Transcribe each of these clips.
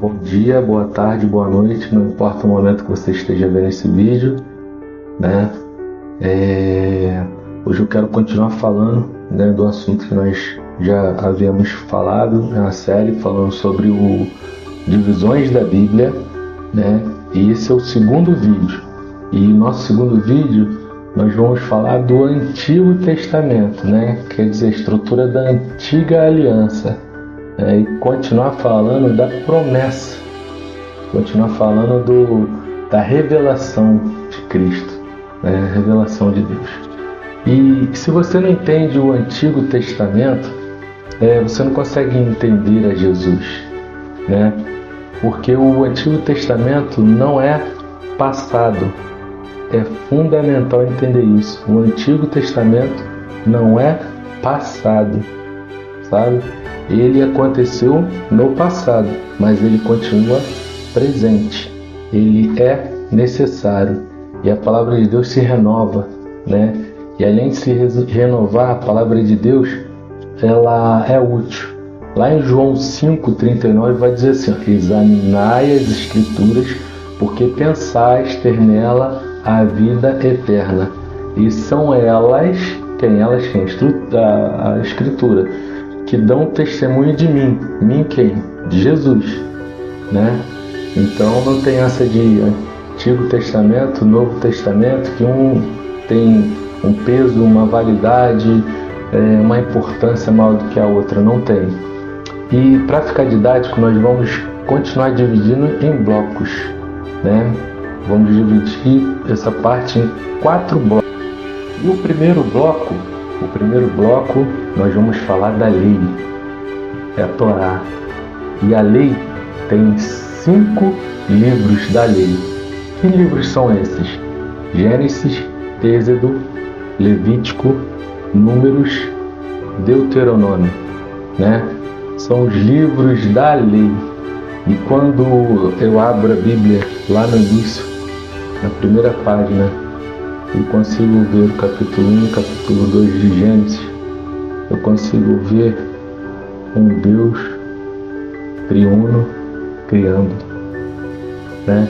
Bom dia, boa tarde, boa noite, não importa o momento que você esteja vendo esse vídeo, né? Hoje eu quero continuar falando, né, do assunto que nós já havíamos falado na série, falando sobre o divisões da Bíblia, né? E esse é o segundo vídeo. E nosso segundo vídeo nós vamos falar do Antigo Testamento, né? Quer dizer, a estrutura da Antiga Aliança. E continuar falando da promessa, continuar falando da revelação de Cristo, né? Revelação de Deus. E se você não entende o Antigo Testamento, você não consegue entender a Jesus, né? Porque o Antigo Testamento não é passado. É fundamental entender isso. O Antigo Testamento não é passado, sabe? Ele aconteceu no passado, mas ele continua presente. Ele é necessário. E a palavra de Deus se renova, né? E além de se renovar, a palavra de Deus, ela é útil. Lá em João 5,39 vai dizer assim: examinai as Escrituras, porque pensais ter nela a vida eterna. E são elas, a Escritura, que dão testemunho de mim. Mim quem? De Jesus, né? Então não tem essa de Antigo Testamento, Novo Testamento, que um tem um peso, uma validade, uma importância maior do que a outra. Não tem. E para ficar didático, nós vamos continuar dividindo em blocos, né? Vamos dividir essa parte em 4 blocos. E o primeiro bloco, nós vamos falar da lei, é a Torá. E a lei tem 5 livros da lei. Que livros são esses? Gênesis, Êxodo, Levítico, Números, Deuteronômio, né? São os livros da lei. E quando eu abro a Bíblia lá no início, na primeira página, eu consigo ver o capítulo 1 e o capítulo 2 de Gênesis, eu consigo ver um Deus triuno criando, né?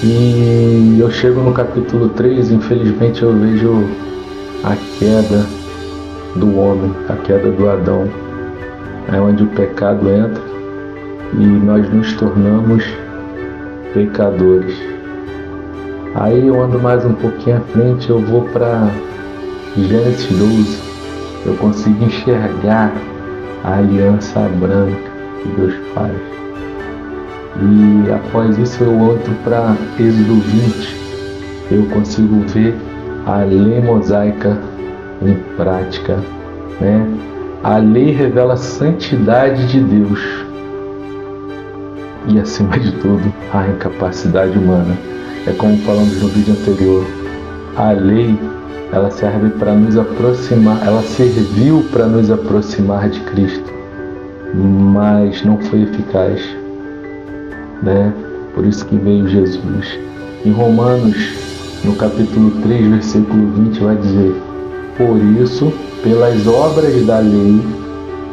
E eu chego no capítulo 3, infelizmente eu vejo a queda do homem, a queda do Adão, é onde o pecado entra e nós nos tornamos pecadores. Aí eu ando mais um pouquinho à frente, eu vou para Gênesis 12, eu consigo enxergar a aliança branca que Deus faz. E após isso eu ando para Êxodo 20, eu consigo ver a lei mosaica em prática, né? A lei revela a santidade de Deus e, acima de tudo, a incapacidade humana. É como falamos no vídeo anterior, a lei, ela serve para nos aproximar, ela serviu para nos aproximar de Cristo, mas não foi eficaz, né? Por isso que veio Jesus. Em Romanos, no capítulo 3, versículo 20, vai dizer: por isso, pelas obras da lei,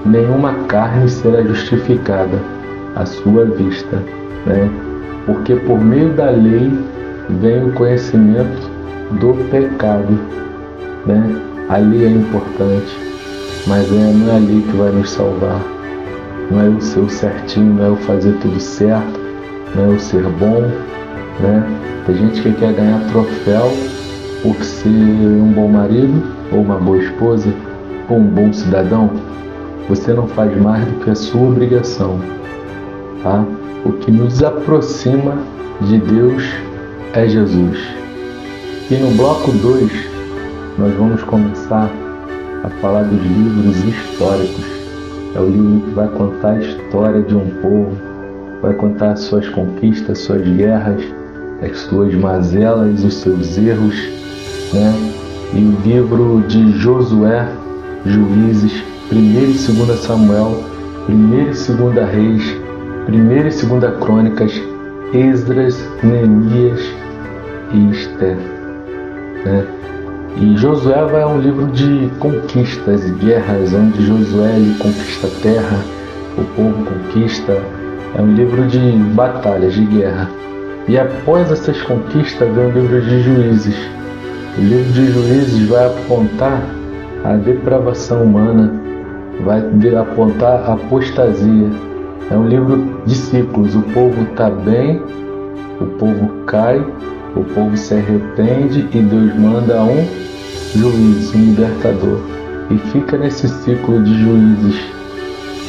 nenhuma carne será justificada à sua vista, né? Porque por meio da lei vem o conhecimento do pecado, né? A lei é importante, mas não é a lei que vai nos salvar. Não é o ser certinho, não é o fazer tudo certo, não é o ser bom, né? Tem gente que quer ganhar troféu por ser um bom marido, ou uma boa esposa, ou um bom cidadão. Você não faz mais do que a sua obrigação, tá? O que nos aproxima de Deus é Jesus. E no bloco 2, nós vamos começar a falar dos livros históricos. É o livro que vai contar a história de um povo, vai contar as suas conquistas, suas guerras, as suas mazelas, os seus erros, né? E o livro de Josué, Juízes, 1º e 2º Samuel, 1º e 2º Reis, 1º e 2º Crônicas, Esdras, Neemias e Esther, né? E Josué é um livro de conquistas e guerras, onde Josué ele conquista a terra, o povo conquista É um livro de batalhas, de guerra. E após essas conquistas vem o livro de Juízes. O livro de Juízes vai apontar a depravação humana, vai apontar a apostasia. É um livro de ciclos. O povo está bem, o povo cai, o povo se arrepende e Deus manda um juiz, um libertador. E fica nesse ciclo de juízes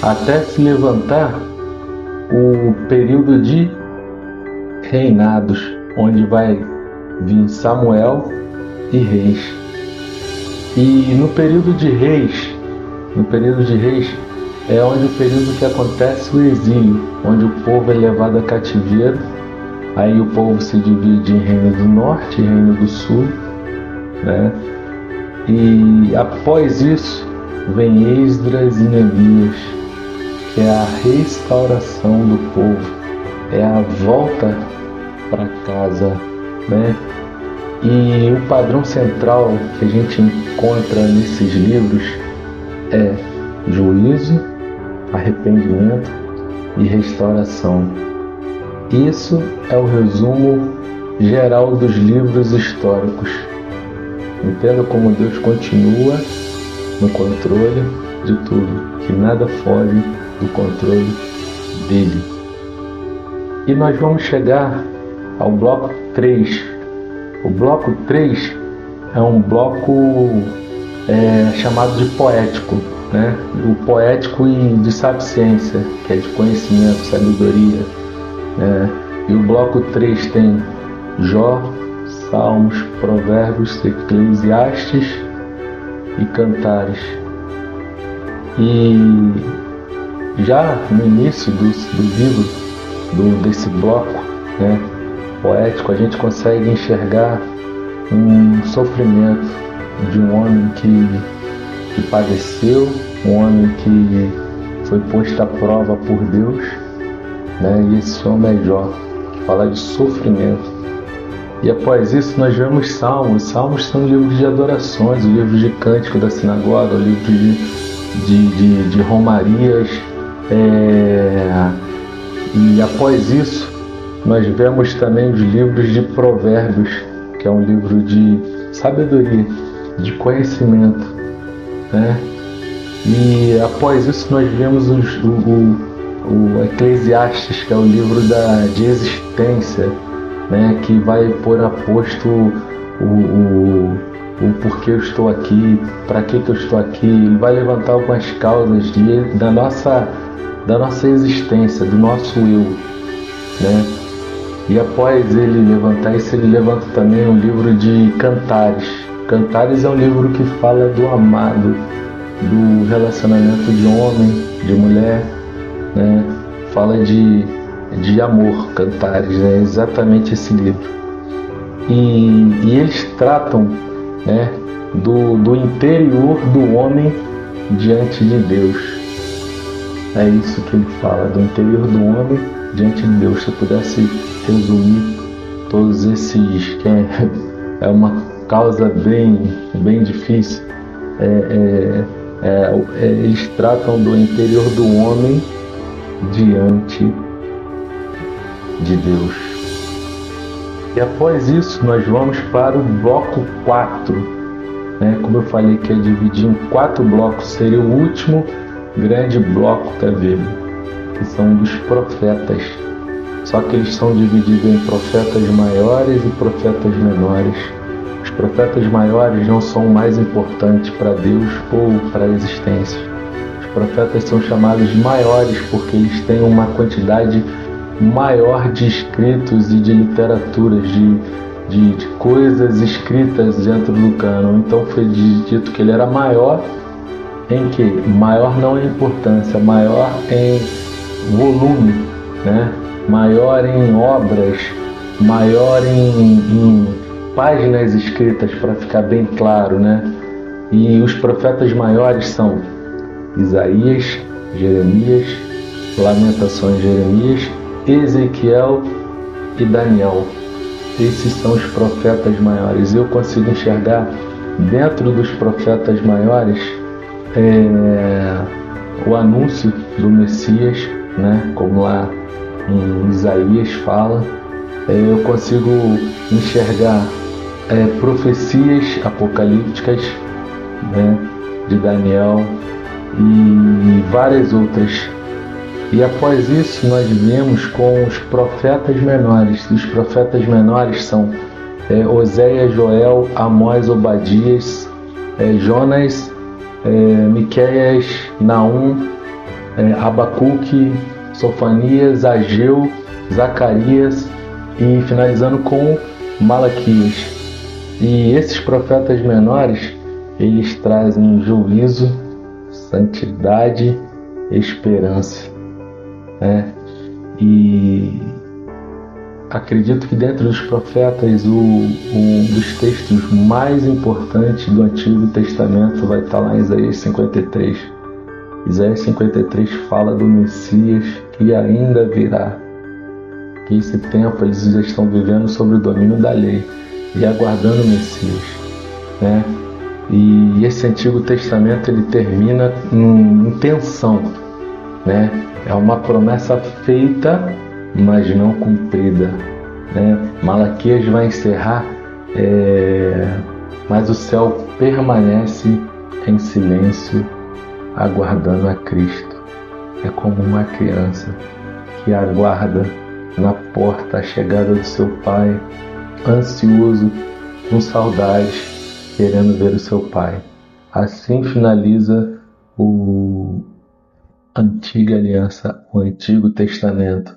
até se levantar o período de reinados, onde vai vir Samuel e reis. E no período de reis é onde o período que acontece o exílio, onde o povo é levado a cativeiro. Aí o povo se divide em reino do norte e reino do sul, né? E após isso vem Esdras e Neemias, que é a restauração do povo, é a volta para casa, né? E o padrão central que a gente encontra nesses livros é juízo, arrependimento e restauração. Isso é o resumo geral dos livros históricos. Entenda como Deus continua no controle de tudo, que nada foge do controle dele. E nós vamos chegar ao bloco 3. O bloco 3 é um bloco chamado de poético, né? O poético e de sapiência, que é de conhecimento, sabedoria, né? E o bloco 3 tem Jó, Salmos, Provérbios, Eclesiastes e Cantares. E já no início do livro, desse bloco, né, poético, a gente consegue enxergar um sofrimento de um homem que padeceu, um homem que foi posto à prova por Deus, né? E esse homem é Jó, que fala de sofrimento. E após isso nós vemos Salmos. Salmos são livros de adorações, o livro de cântico da sinagoga, o livro de romarias. E após isso nós vemos também os livros de Provérbios, que é um livro de sabedoria, de conhecimento, né? E após isso nós vemos o Eclesiastes, que é o livro de existência, né? Que vai pôr a posto o porquê eu estou aqui, para que eu estou aqui. Ele vai levantar algumas causas da nossa existência, do nosso eu, né? E após ele levantar isso, ele levanta também um livro de Cantares. Cantares é um livro que fala do amado, do relacionamento de homem, de mulher, né? Fala de amor, Cantares, né? Exatamente esse livro. E eles tratam, né, do interior do homem diante de Deus. É isso que ele fala, do interior do homem diante de Deus. Se eu pudesse resumir todos esses, que é uma causa bem difícil, eles tratam do interior do homem diante de Deus. E após isso nós vamos para o bloco 4, né? Como eu falei que é dividir em 4 blocos, seria o último grande bloco da Bíblia, que são dos profetas. Só que eles são divididos em profetas maiores e profetas menores. Os profetas maiores não são mais importantes para Deus ou para a existência. Os profetas são chamados de maiores porque eles têm uma quantidade maior de escritos e de literaturas, de coisas escritas dentro do cânon. Então foi dito que ele era maior em que? Maior não em importância, maior em volume, né? Maior em obras, maior em páginas escritas, para ficar bem claro, né? E os profetas maiores são Isaías, Jeremias, Lamentações, Jeremias, Ezequiel e Daniel. Esses são os profetas maiores. Eu consigo enxergar dentro dos profetas maiores o anúncio do Messias, né? Como lá em Isaías fala, eu consigo enxergar profecias apocalípticas, né? De Daniel e várias outras. E após isso nós vemos com os profetas menores. Os profetas menores são Oséias, Joel, Amós, Obadias, Jonas, Miqueias, Naum, Abacuque, Sofanias, Ageu, Zacarias e finalizando com Malaquias. E esses profetas menores, eles trazem juízo, santidade, esperança, né? E acredito que dentro dos profetas um dos textos mais importantes do Antigo Testamento vai estar lá em Isaías 53. Isaías 53 fala do Messias que ainda virá. Que esse tempo eles já estão vivendo sob o domínio da lei e aguardando o Messias, né? E esse Antigo Testamento ele termina em tensão, né? É uma promessa feita, mas não cumprida, né? Malaquias vai encerrar, mas o céu permanece em silêncio, aguardando a Cristo. É como uma criança que aguarda na porta a chegada do seu pai, ansioso, com saudade, querendo ver o seu pai. Assim finaliza a antiga aliança, o Antigo Testamento.